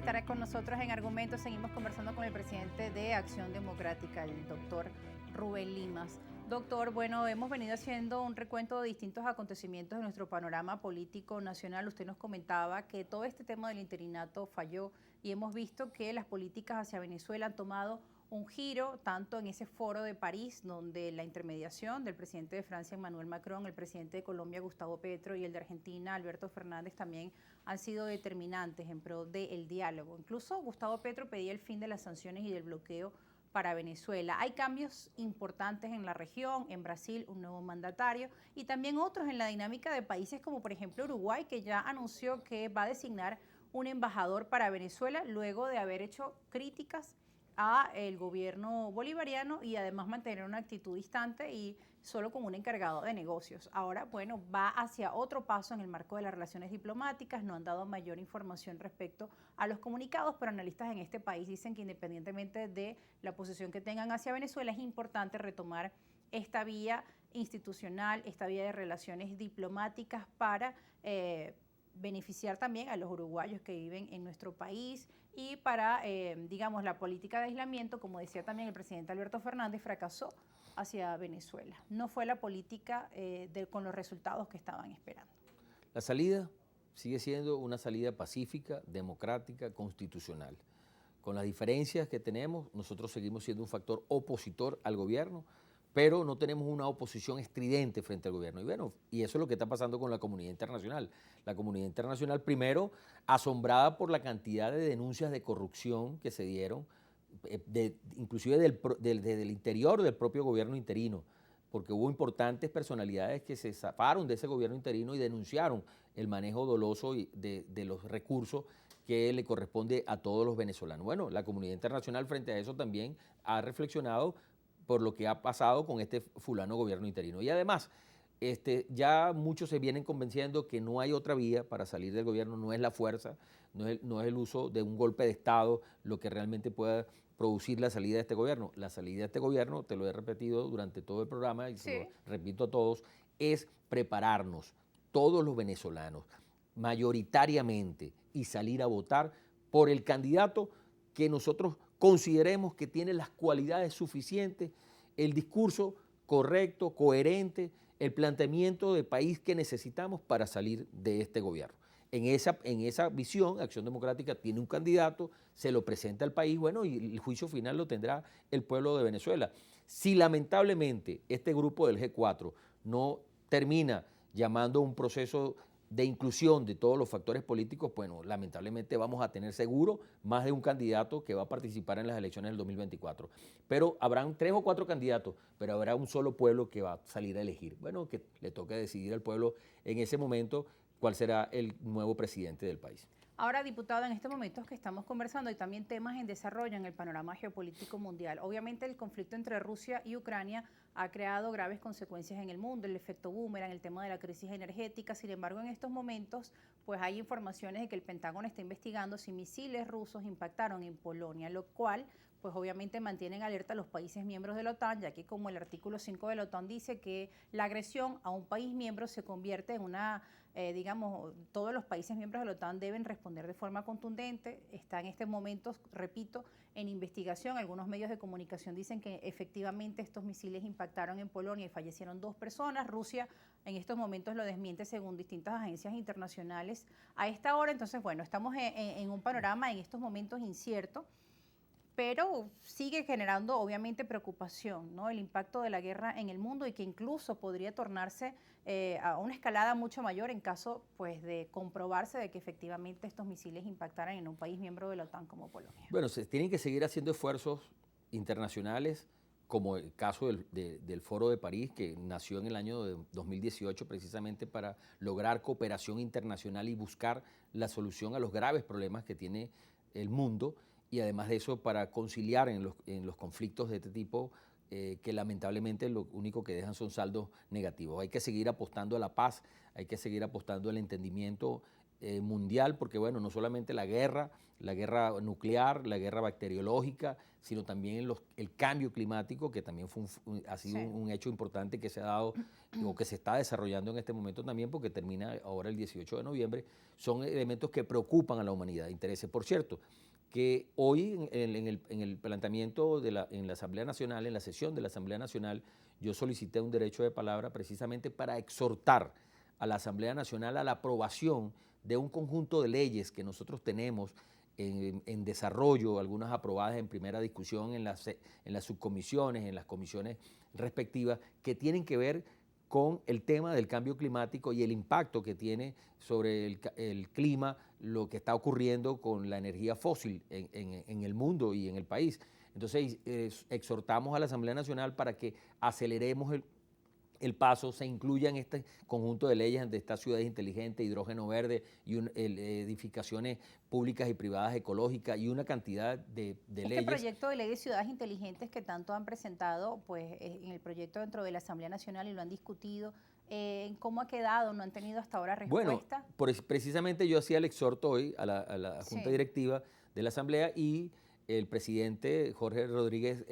estar con nosotros en Argumentos. Seguimos conversando con el presidente de Acción Democrática, el doctor Rubén Limas. Doctor, bueno, hemos venido haciendo un recuento de distintos acontecimientos de nuestro panorama político nacional. Usted nos comentaba que todo este tema del interinato falló y hemos visto que las políticas hacia Venezuela han tomado un giro, tanto en ese foro de París, donde la intermediación del presidente de Francia, Emmanuel Macron, el presidente de Colombia, Gustavo Petro, y el de Argentina, Alberto Fernández, también han sido determinantes en pro del diálogo. Incluso Gustavo Petro pedía el fin de las sanciones y del bloqueo para Venezuela. Hay cambios importantes en la región, en Brasil un nuevo mandatario y también otros en la dinámica de países como por ejemplo Uruguay, que ya anunció que va a designar un embajador para Venezuela luego de haber hecho críticas a el gobierno bolivariano y además mantener una actitud distante y solo con un encargado de negocios. Ahora, bueno, va hacia otro paso en el marco de las relaciones diplomáticas. No han dado mayor información respecto a los comunicados, pero analistas en este país dicen que independientemente de la posición que tengan hacia Venezuela, es importante retomar esta vía institucional, esta vía de relaciones diplomáticas para beneficiar también a los uruguayos que viven en nuestro país y para, digamos, la política de aislamiento, como decía también el presidente Alberto Fernández, fracasó hacia Venezuela. No fue la política con los resultados que estaban esperando. La salida sigue siendo una salida pacífica, democrática, constitucional. Con las diferencias que tenemos, nosotros seguimos siendo un factor opositor al gobierno, pero no tenemos una oposición estridente frente al gobierno. Y bueno, y eso es lo que está pasando con la comunidad internacional. La comunidad internacional, primero, asombrada por la cantidad de denuncias de corrupción que se dieron, inclusive del interior del propio gobierno interino, porque hubo importantes personalidades que se zafaron de ese gobierno interino y denunciaron el manejo doloso de los recursos que le corresponde a todos los venezolanos. Bueno, la comunidad internacional frente a eso también ha reflexionado por lo que ha pasado con este fulano gobierno interino. Y además, ya muchos se vienen convenciendo que no hay otra vía para salir del gobierno, no es la fuerza, no es el uso de un golpe de Estado lo que realmente pueda producir la salida de este gobierno. La salida de este gobierno, te lo he repetido durante todo el programa y se lo repito a todos, es prepararnos, todos los venezolanos, mayoritariamente, y salir a votar por el candidato que nosotros consideremos que tiene las cualidades suficientes, el discurso correcto, coherente, el planteamiento de país que necesitamos para salir de este gobierno. En esa visión, Acción Democrática tiene un candidato, se lo presenta al país, bueno, y el juicio final lo tendrá el pueblo de Venezuela. Si lamentablemente este grupo del G4 no termina llamando a un proceso de inclusión de todos los factores políticos, bueno, lamentablemente vamos a tener seguro más de un candidato que va a participar en las elecciones del 2024. Pero habrán 3 o 4 candidatos, pero habrá un solo pueblo que va a salir a elegir. Bueno, que le toque decidir al pueblo en ese momento cuál será el nuevo presidente del país. Ahora, diputado, en estos momentos que estamos conversando hay también temas en desarrollo en el panorama geopolítico mundial. Obviamente el conflicto entre Rusia y Ucrania ha creado graves consecuencias en el mundo, el efecto boomerang, el tema de la crisis energética. Sin embargo, en estos momentos pues hay informaciones de que el Pentágono está investigando si misiles rusos impactaron en Polonia, lo cual pues obviamente mantienen alerta a los países miembros de la OTAN, ya que como el artículo 5 de la OTAN dice que la agresión a un país miembro se convierte en una, digamos, todos los países miembros de la OTAN deben responder de forma contundente. Está en este momento, repito, en investigación. Algunos medios de comunicación dicen que efectivamente estos misiles impactaron en Polonia y fallecieron 2 personas. Rusia en estos momentos lo desmiente según distintas agencias internacionales a esta hora. Entonces, bueno, estamos en un panorama en estos momentos incierto, pero sigue generando obviamente preocupación, ¿no? El impacto de la guerra en el mundo y que incluso podría tornarse a una escalada mucho mayor en caso pues de comprobarse de que efectivamente estos misiles impactaran en un país miembro de la OTAN como Polonia. Bueno, se tienen que seguir haciendo esfuerzos internacionales, como el caso del Foro de París, que nació en el año de 2018 precisamente para lograr cooperación internacional y buscar la solución a los graves problemas que tiene el mundo, y además de eso para conciliar en los conflictos de este tipo que lamentablemente lo único que dejan son saldos negativos. Hay que seguir apostando a la paz, hay que seguir apostando al entendimiento mundial, porque bueno, no solamente la guerra nuclear, la guerra bacteriológica, sino también el cambio climático, que también ha sido un hecho importante que se ha dado o que se está desarrollando en este momento también, porque termina ahora el 18 de noviembre, son elementos que preocupan a la humanidad. Intereses, por cierto, que hoy en el planteamiento en la Asamblea Nacional, en la sesión de la Asamblea Nacional, yo solicité un derecho de palabra precisamente para exhortar a la Asamblea Nacional a la aprobación de un conjunto de leyes que nosotros tenemos en desarrollo, algunas aprobadas en primera discusión en las subcomisiones, en las comisiones respectivas, que tienen que ver con el tema del cambio climático y el impacto que tiene sobre el clima, lo que está ocurriendo con la energía fósil en el mundo y en el país. Entonces, exhortamos a la Asamblea Nacional para que aceleremos el paso, se incluya en este conjunto de leyes de estas ciudades inteligentes, hidrógeno verde y edificaciones públicas y privadas ecológicas y una cantidad de leyes. Este proyecto de ley de ciudades inteligentes que tanto han presentado pues, en el proyecto dentro de la Asamblea Nacional y lo han discutido, ¿cómo ha quedado? ¿No han tenido hasta ahora respuesta? Bueno, precisamente yo hacía el exhorto hoy a la Junta Directiva de la Asamblea y el presidente Jorge Rodríguez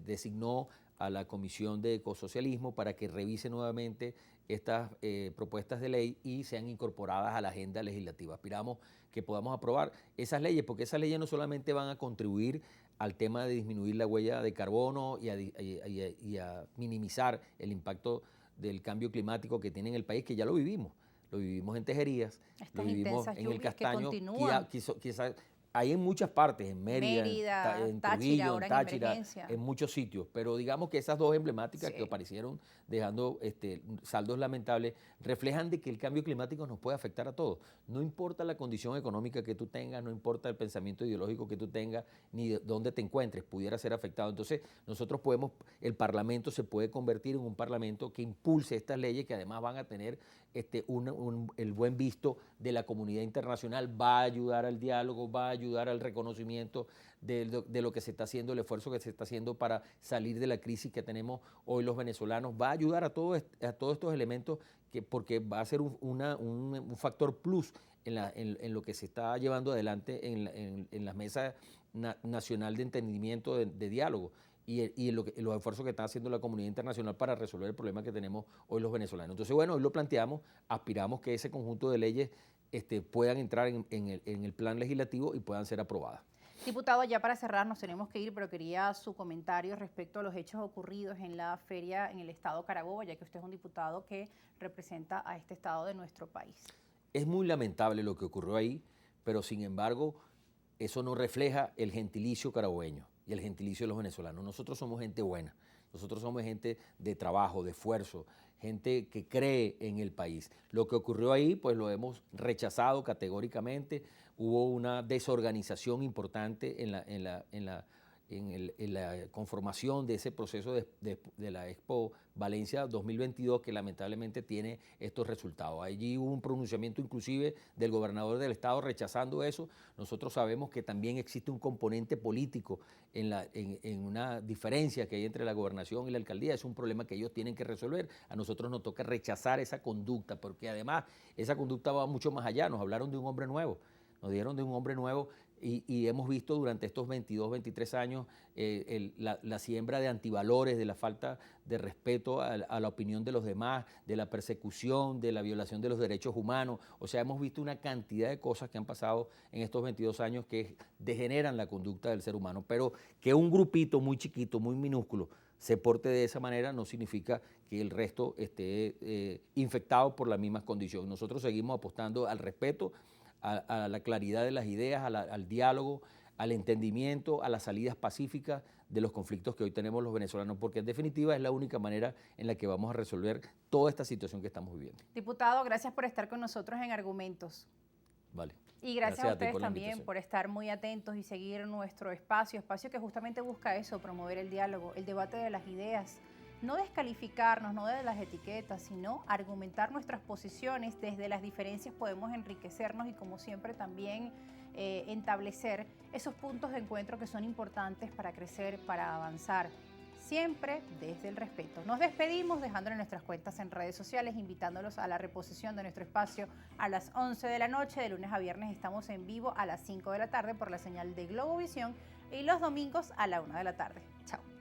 designó a la Comisión de Ecosocialismo para que revise nuevamente estas propuestas de ley y sean incorporadas a la agenda legislativa. Aspiramos que podamos aprobar esas leyes, porque esas leyes no solamente van a contribuir al tema de disminuir la huella de carbono y a minimizar el impacto del cambio climático que tiene en el país, que ya lo vivimos en Tejerías, lo vivimos en el Castaño, quizás hay en muchas partes, en Mérida, en Trujillo, en Táchira, en muchos sitios, pero digamos que esas dos emblemáticas que aparecieron dejando saldos lamentables, reflejan de que el cambio climático nos puede afectar a todos. No importa la condición económica que tú tengas, no importa el pensamiento ideológico que tú tengas, ni de dónde te encuentres, pudiera ser afectado. Entonces, nosotros el Parlamento se puede convertir en un Parlamento que impulse estas leyes que además van a tener el buen visto de la comunidad internacional, va a ayudar al diálogo, va a ayudar al reconocimiento de lo que se está haciendo, el esfuerzo que se está haciendo para salir de la crisis que tenemos hoy los venezolanos, va a ayudar a todos estos elementos porque va a ser un factor plus en lo que se está llevando adelante en la mesa nacional de entendimiento, de diálogo. Y los esfuerzos que está haciendo la comunidad internacional para resolver el problema que tenemos hoy los venezolanos. Entonces, bueno, hoy lo planteamos, aspiramos que ese conjunto de leyes puedan entrar en el plan legislativo y puedan ser aprobadas. Diputado, ya para cerrar nos tenemos que ir, pero quería su comentario respecto a los hechos ocurridos en la feria en el estado Carabobo, ya que usted es un diputado que representa a este estado de nuestro país. Es muy lamentable lo que ocurrió ahí, pero sin embargo, eso no refleja el gentilicio carabobeño y el gentilicio de los venezolanos. Nosotros somos gente buena, nosotros somos gente de trabajo, de esfuerzo, gente que cree en el país. Lo que ocurrió ahí, pues lo hemos rechazado categóricamente. Hubo una desorganización importante en la conformación de ese proceso de la Expo Valencia 2022 que lamentablemente tiene estos resultados. Allí hubo un pronunciamiento inclusive del gobernador del estado rechazando eso. Nosotros sabemos que también existe un componente político en una diferencia que hay entre la gobernación y la alcaldía. Es un problema que ellos tienen que resolver. A nosotros nos toca rechazar esa conducta porque además esa conducta va mucho más allá. Nos hablaron de un hombre nuevo. Nos dieron de un hombre nuevo y hemos visto durante estos 22, 23 años la siembra de antivalores, de la falta de respeto a la opinión de los demás, de la persecución, de la violación de los derechos humanos. O sea, hemos visto una cantidad de cosas que han pasado en estos 22 años que degeneran la conducta del ser humano. Pero que un grupito muy chiquito, muy minúsculo, se porte de esa manera no significa que el resto esté infectado por las mismas condiciones. Nosotros seguimos apostando al respeto, a la claridad de las ideas, al diálogo, al entendimiento, a las salidas pacíficas de los conflictos que hoy tenemos los venezolanos, porque en definitiva es la única manera en la que vamos a resolver toda esta situación que estamos viviendo. Diputado, gracias por estar con nosotros en Argumentos. Vale. Y gracias a ustedes también por estar muy atentos y seguir nuestro espacio que justamente busca eso, promover el diálogo, el debate de las ideas, no descalificarnos, no de las etiquetas, sino argumentar nuestras posiciones. Desde las diferencias podemos enriquecernos y como siempre también establecer esos puntos de encuentro que son importantes para crecer, para avanzar. siempre desde el respeto. Nos despedimos dejándole nuestras cuentas en redes sociales, invitándolos a la reposición de nuestro espacio a las 11 de la noche. De lunes a viernes estamos en vivo a las 5 de la tarde por la señal de Globovisión y los domingos a la 1 de la tarde. Chao.